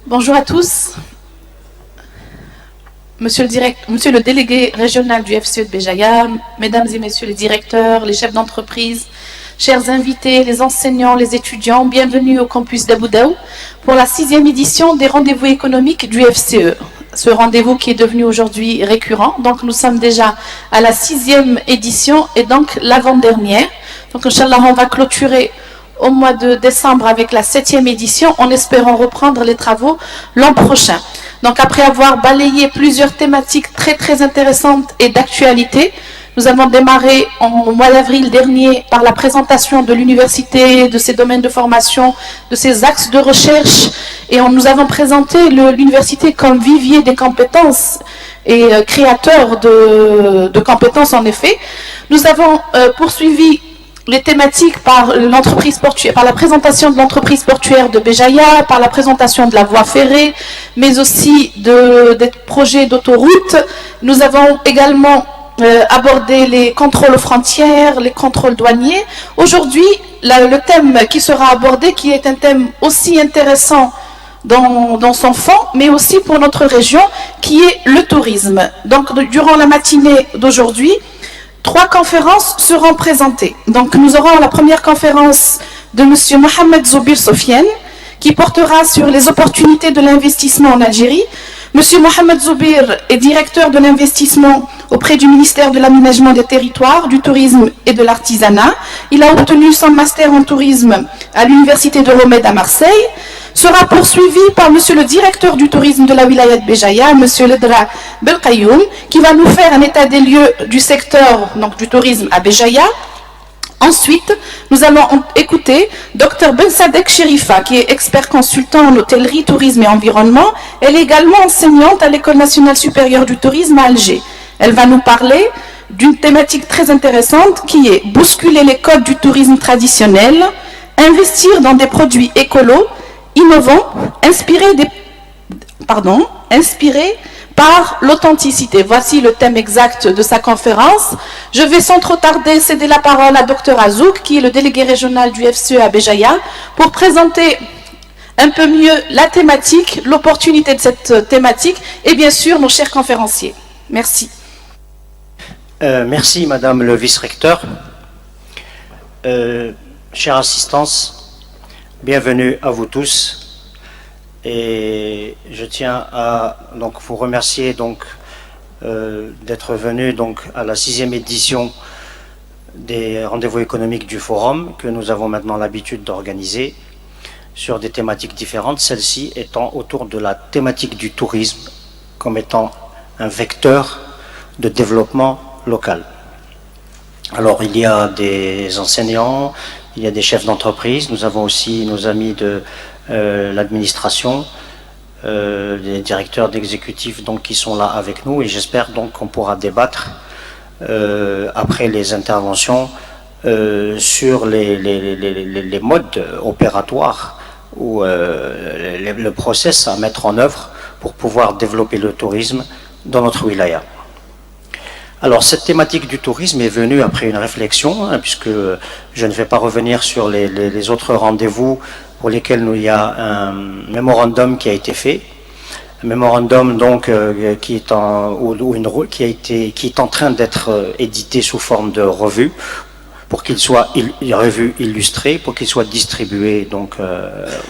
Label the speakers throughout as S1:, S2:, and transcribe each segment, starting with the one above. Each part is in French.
S1: Bonjour à tous. Monsieur le délégué régional du FCE de Béjaïa, mesdames et messieurs les directeurs, les chefs d'entreprise, chers invités, les enseignants, les étudiants, bienvenue au campus d'Abu Daoud pour la 6e édition des rendez-vous économiques du FCE. Ce rendez-vous qui est devenu aujourd'hui récurrent. Donc nous sommes déjà à la 6e édition et donc l'avant-dernière. Donc Inch'Allah, on va clôturer au mois de décembre avec la 7e édition en espérant reprendre les travaux l'an prochain. Donc après avoir balayé plusieurs thématiques très intéressantes et d'actualité, nous avons démarré au mois d'avril dernier par la présentation de l'université, de ses domaines de formation, de ses axes de recherche, et nous avons présenté l'université comme vivier des compétences et créateur de compétences en effet. Nous avons poursuivi les thématiques par l'entreprise portuaire, par la présentation de l'entreprise portuaire de Béjaïa, par la présentation de la voie ferrée, mais aussi des projets d'autoroute. Nous avons également abordé les contrôles aux frontières, les contrôles douaniers. Aujourd'hui, le thème qui sera abordé, qui est un thème aussi intéressant dans son fond, mais aussi pour notre région, qui est le tourisme. Donc, durant la matinée d'aujourd'hui, 3 conférences seront présentées. Donc nous aurons la première conférence de M. Mohamed Zoubir Sofiane qui portera sur les opportunités de l'investissement en Algérie. M. Mohamed Zoubir est directeur de l'investissement auprès du ministère de l'Aménagement des Territoires, du Tourisme et de l'Artisanat. Il a obtenu son master en tourisme à l'Université de Romède à Marseille. Sera poursuivi par monsieur le directeur du tourisme de la wilaya de Béjaïa, monsieur Ledra Belkayoum, qui va nous faire un état des lieux du secteur donc, du tourisme à Béjaïa. Ensuite, nous allons écouter Dr Ben Sadek Sherifa, qui est expert consultant en hôtellerie, tourisme et environnement. Elle est également enseignante à l'École nationale supérieure du tourisme à Alger. Elle va nous parler d'une thématique très intéressante qui est bousculer les codes du tourisme traditionnel, investir dans des produits écolos, innovant, inspiré par l'authenticité. Voici le thème exact de sa conférence. Je vais sans trop tarder céder la parole à Dr Azouk, qui est le délégué régional du FCE à Béjaïa, pour présenter un peu mieux la thématique, l'opportunité de cette thématique et bien sûr nos chers conférenciers. Merci.
S2: Merci Madame le vice-recteur. Chère assistance, bienvenue à vous tous et je tiens à donc vous remercier d'être venu à la 6e édition des rendez-vous économiques du forum que nous avons maintenant l'habitude d'organiser sur des thématiques différentes, celle-ci étant autour de la thématique du tourisme comme étant un vecteur de développement local. Alors il y a des enseignants, il y a des chefs d'entreprise, nous avons aussi nos amis de l'administration, les directeurs d'exécutifs qui sont là avec nous et j'espère qu'on pourra débattre après les interventions sur les modes opératoires ou le process à mettre en œuvre pour pouvoir développer le tourisme dans notre wilaya. Alors cette thématique du tourisme est venue après une réflexion, puisque je ne vais pas revenir sur les autres rendez-vous pour lesquels il y a un mémorandum qui a été fait, un mémorandum qui est en train d'être édité sous forme de revue, pour qu'il soit revu illustré, pour qu'il soit distribué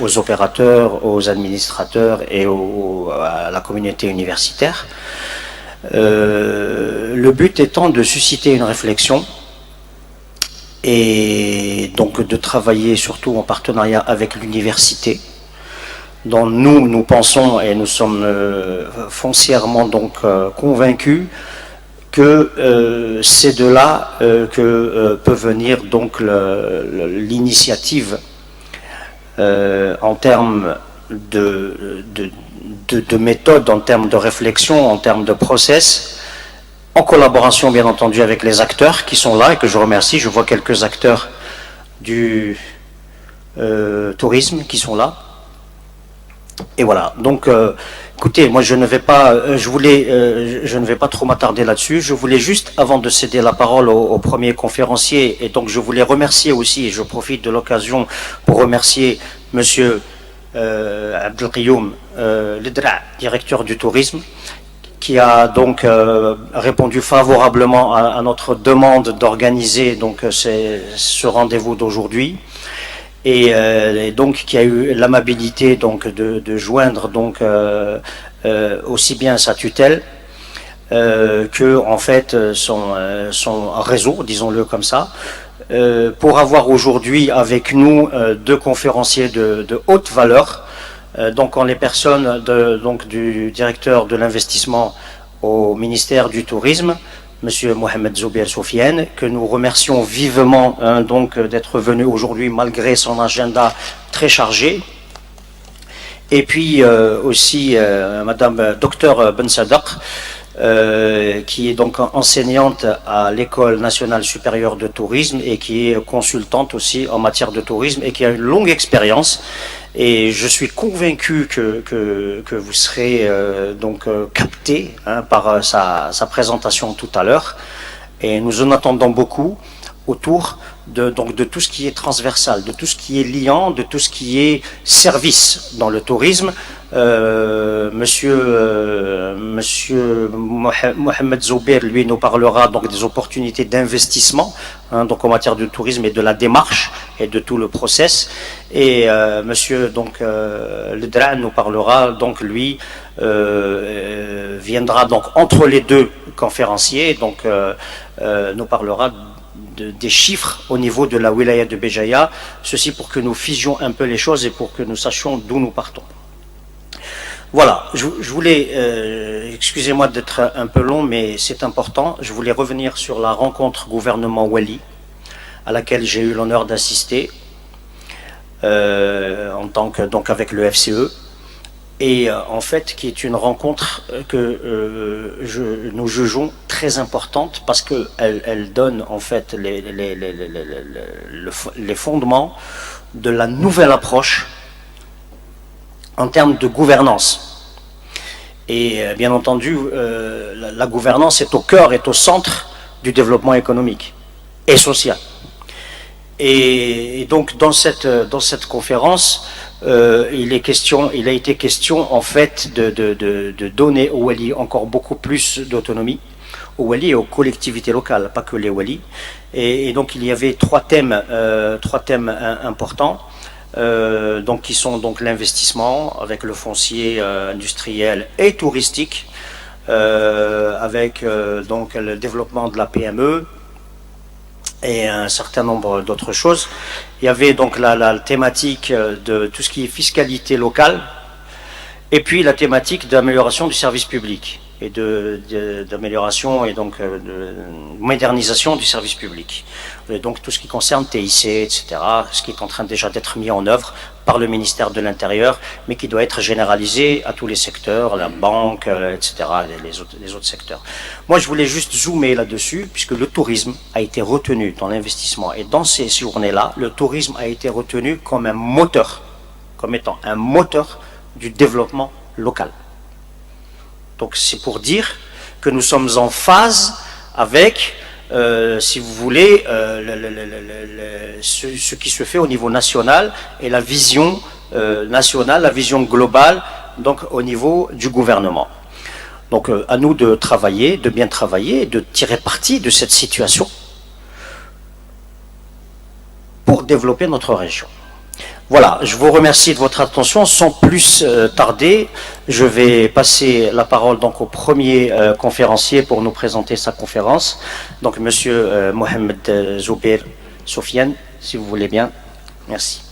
S2: aux opérateurs, aux administrateurs et à la communauté universitaire. Le but étant de susciter une réflexion et donc de travailler surtout en partenariat avec l'université dont nous pensons et nous sommes foncièrement convaincus que c'est de là que peut venir l'initiative en termes de méthode, en termes de réflexion, en termes de process, en collaboration bien entendu avec les acteurs qui sont là et que je remercie. Je vois quelques acteurs du tourisme qui sont là. Et voilà, écoutez, moi je ne vais pas trop m'attarder là-dessus. Je voulais juste, avant de céder la parole au premier conférencier, et donc je voulais remercier aussi, et je profite de l'occasion pour remercier Monsieur Abdelkayoum le directeur du tourisme, qui a donc répondu favorablement à notre demande d'organiser donc ce rendez-vous d'aujourd'hui, et donc qui a eu l'amabilité donc de joindre donc aussi bien sa tutelle que en fait son réseau, disons-le comme ça, pour avoir aujourd'hui avec nous deux conférenciers de haute valeur. Donc, en les personnes donc du directeur de l'investissement au ministère du Tourisme, Monsieur Mohamed Zoubeir Soufiane, que nous remercions vivement donc d'être venu aujourd'hui malgré son agenda très chargé. Et puis aussi Madame Dr Ben Sadaq, qui est donc enseignante à l'École nationale supérieure de tourisme et qui est consultante aussi en matière de tourisme et qui a une longue expérience. Et je suis convaincu que vous serez capté par sa présentation tout à l'heure. Et nous en attendons beaucoup autour de tout ce qui est transversal, de tout ce qui est liant, de tout ce qui est service dans le tourisme. Monsieur Mohamed Zoubeir, lui, nous parlera donc des opportunités d'investissement, donc en matière de tourisme et de la démarche et de tout le process. Et Monsieur donc Le Dra nous parlera donc lui viendra donc entre les deux conférenciers, donc nous parlera des chiffres au niveau de la wilaya de Béjaïa, ceci pour que nous fisions un peu les choses et pour que nous sachions d'où nous partons. Voilà, je voulais, excusez-moi d'être un peu long, mais c'est important, je voulais revenir sur la rencontre gouvernement Wali, à laquelle j'ai eu l'honneur d'assister, en tant que, donc avec le FCE, et en fait qui est une rencontre que nous jugeons très importante parce qu'elle donne en fait les fondements de la nouvelle approche en termes de gouvernance. Et bien entendu, la gouvernance est au cœur, est au centre du développement économique et social. Et donc dans cette conférence, il a été question en fait de donner aux Wali encore beaucoup plus d'autonomie, aux Wali et aux collectivités locales, pas que les Wali. Et donc il y avait trois thèmes importants. Donc qui sont donc l'investissement avec le foncier industriel et touristique, avec donc le développement de la PME et un certain nombre d'autres choses. Il y avait donc la thématique de tout ce qui est fiscalité locale et puis la thématique d'amélioration du service public et d'amélioration et donc de modernisation du service public. Et donc tout ce qui concerne TIC, etc., ce qui est en train déjà d'être mis en œuvre par le ministère de l'Intérieur, mais qui doit être généralisé à tous les secteurs, la banque, etc., les autres secteurs. Moi, je voulais juste zoomer là-dessus, puisque le tourisme a été retenu dans l'investissement. Et dans ces journées-là, le tourisme a été retenu comme un moteur, comme étant un moteur du développement local. Donc c'est pour dire que nous sommes en phase avec, si vous voulez, ce qui se fait au niveau national et la vision nationale, la vision globale, donc au niveau du gouvernement. Donc à nous de travailler, de bien travailler, de tirer parti de cette situation pour développer notre région. Voilà, je vous remercie de votre attention. Sans plus tarder, je vais passer la parole donc au premier conférencier pour nous présenter sa conférence. Donc Monsieur Mohamed Zoubeir Soufiane, si vous voulez bien. Merci.